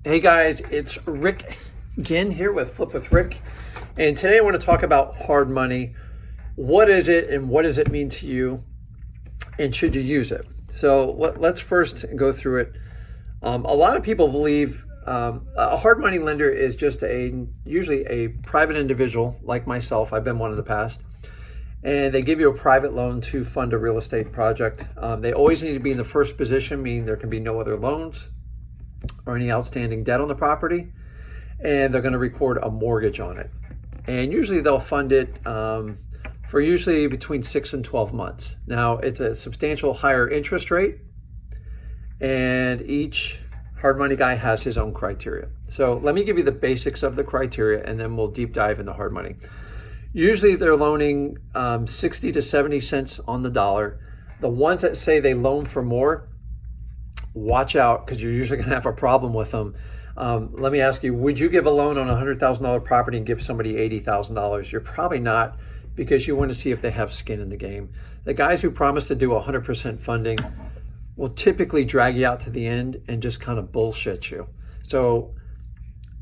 Hey guys, it's Rick again here with Flip with Rick. And today I want to talk about hard money. What is it and what does it mean to you? And should you use it? So let's first go through it. A lot of people believe a hard money lender is just usually a private individual like myself. I've been one in the past. And they give you a private loan to fund a real estate project. They always need to be in the first position, meaning there can be no other loans or any outstanding debt on the property, and they're going to record a mortgage on it. And usually they'll fund it for usually between 6 and 12 months. Now, it's a substantial higher interest rate, and each hard money guy has his own criteria. So let me give you the basics of the criteria, and then we'll deep dive into hard money. Usually they're loaning 60 to 70 cents on the dollar. The ones that say they loan for more, watch out, because you're usually going to have a problem with them. Let me ask you, would you give a loan on a $100,000 property and give somebody $80,000? You're probably not, because you want to see if they have skin in the game. The guys who promise to do 100% funding will typically drag you out to the end and just kind of bullshit you. So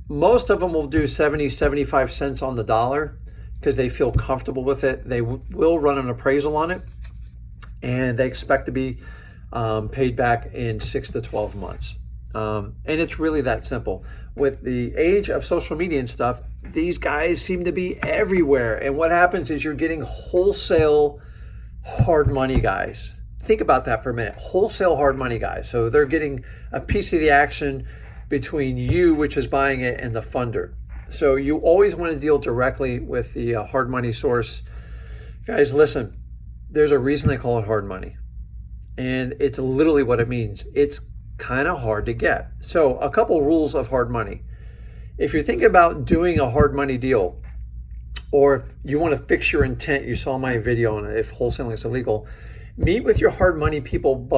most of them will do 70, 75 cents on the dollar because they feel comfortable with it. They will run an appraisal on it, and they expect to be paid back in 6 to 12 months. And it's really that simple. With the age of social media and stuff, these guys seem to be everywhere. And what happens is you're getting wholesale hard money guys. Think about that for a minute. Wholesale hard money guys. So they're getting a piece of the action between you, which is buying it, and the funder. So you always want to deal directly with the hard money source. Guys, listen, there's a reason they call it hard money. And it's literally what it means. It's kind of hard to get. So a couple rules of hard money. If you're thinking about doing a hard money deal, or if you want to fix your intent, you saw my video on if wholesaling is illegal, meet with your hard money people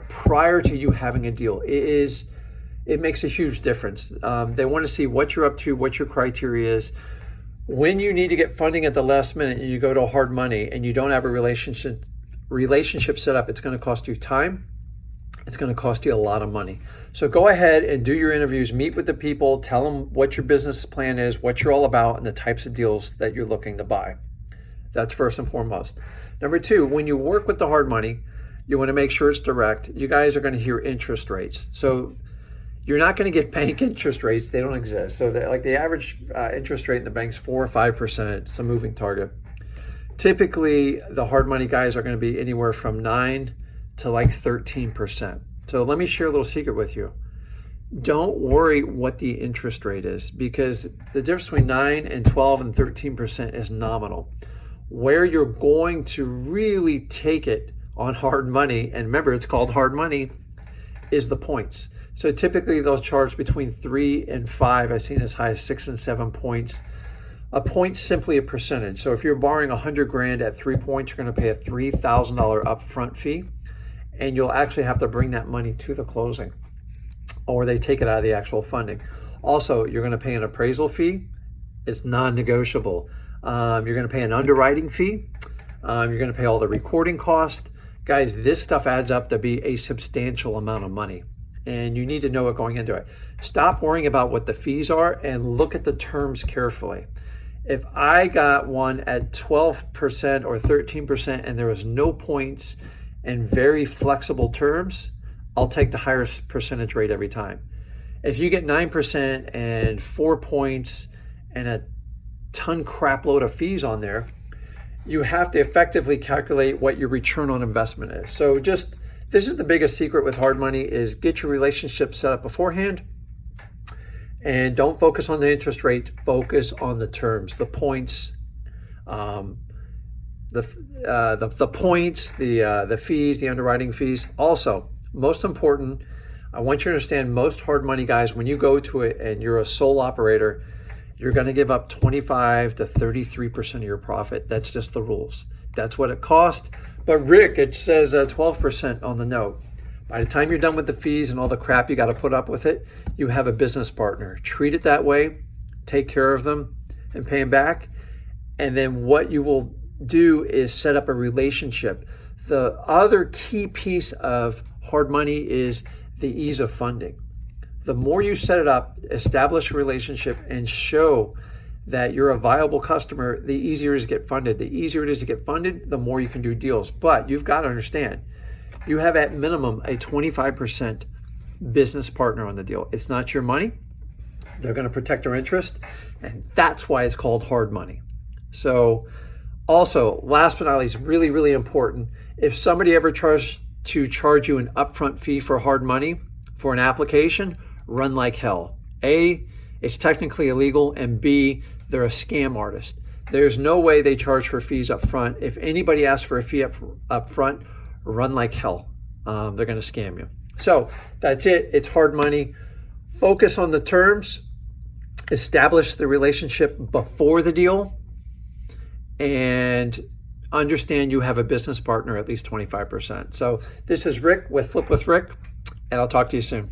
prior to you having a deal. It makes a huge difference. They want to see what you're up to, what your criteria is. When you need to get funding at the last minute and you go to hard money and you don't have a relationship set up, it's going to cost you time. It's going to cost you a lot of money. So go ahead and do your interviews, meet with the people, tell them what your business plan is, what you're all about, and the types of deals that you're looking to buy. That's first and foremost. Number two, when you work with the hard money, you want to make sure it's direct. You guys are going to hear interest rates. So you're not going to get bank interest rates. They don't exist. So the average interest rate in the bank's 4 or 5%. It's a moving target. Typically, the hard money guys are going to be anywhere from 9 to 13%. So let me share a little secret with you. Don't worry what the interest rate is, because the difference between 9 and 12 and 13% is nominal. Where you're going to really take it on hard money, and remember it's called hard money, is the points. So typically they'll charge between 3 and 5. I've seen as high as 6 and 7 points. A point's simply a percentage. So if you're borrowing 100 grand at 3 points, you're going to pay a $3,000 upfront fee, and you'll actually have to bring that money to the closing, or they take it out of the actual funding. Also, you're going to pay an appraisal fee. It's non-negotiable. You're going to pay an underwriting fee. You're going to pay all the recording costs. Guys, this stuff adds up to be a substantial amount of money, and you need to know it going into it. Stop worrying about what the fees are and look at the terms carefully. If I got one at 12% or 13% and there was no points and very flexible terms, I'll take the higher percentage rate every time. If you get 9% and 4 points and a ton crap load of fees on there, you have to effectively calculate what your return on investment is. So this is the biggest secret with hard money, is get your relationship set up beforehand. And don't focus on the interest rate, focus on the terms, the points, the points, the fees, the underwriting fees. Also, most important, I want you to understand, most hard money guys, when you go to it and you're a sole operator, you're going to give up 25 to 33% of your profit. That's just the rules. That's what it costs. But Rick, it says 12% on the note. By the time you're done with the fees and all the crap you got to put up with it, you have a business partner. Treat it that way, take care of them, and pay them back. And then what you will do is set up a relationship. The other key piece of hard money is the ease of funding. The more you set it up, establish a relationship, and show that you're a viable customer, the easier it is to get funded. The easier it is to get funded, the more you can do deals. But you've got to understand, you have at minimum a 25% business partner on the deal. It's not your money. They're going to protect their interest, and that's why it's called hard money. So also, last but not least, really, really important, if somebody ever tries to charge you an upfront fee for hard money for an application, run like hell. A, it's technically illegal, and B, they're a scam artist. There's no way they charge for fees up front. If anybody asks for a fee up front, run like hell. They're going to scam you. So that's it. It's hard money. Focus on the terms. Establish the relationship before the deal. And understand you have a business partner at least 25%. So this is Rick with Flip with Rick, and I'll talk to you soon.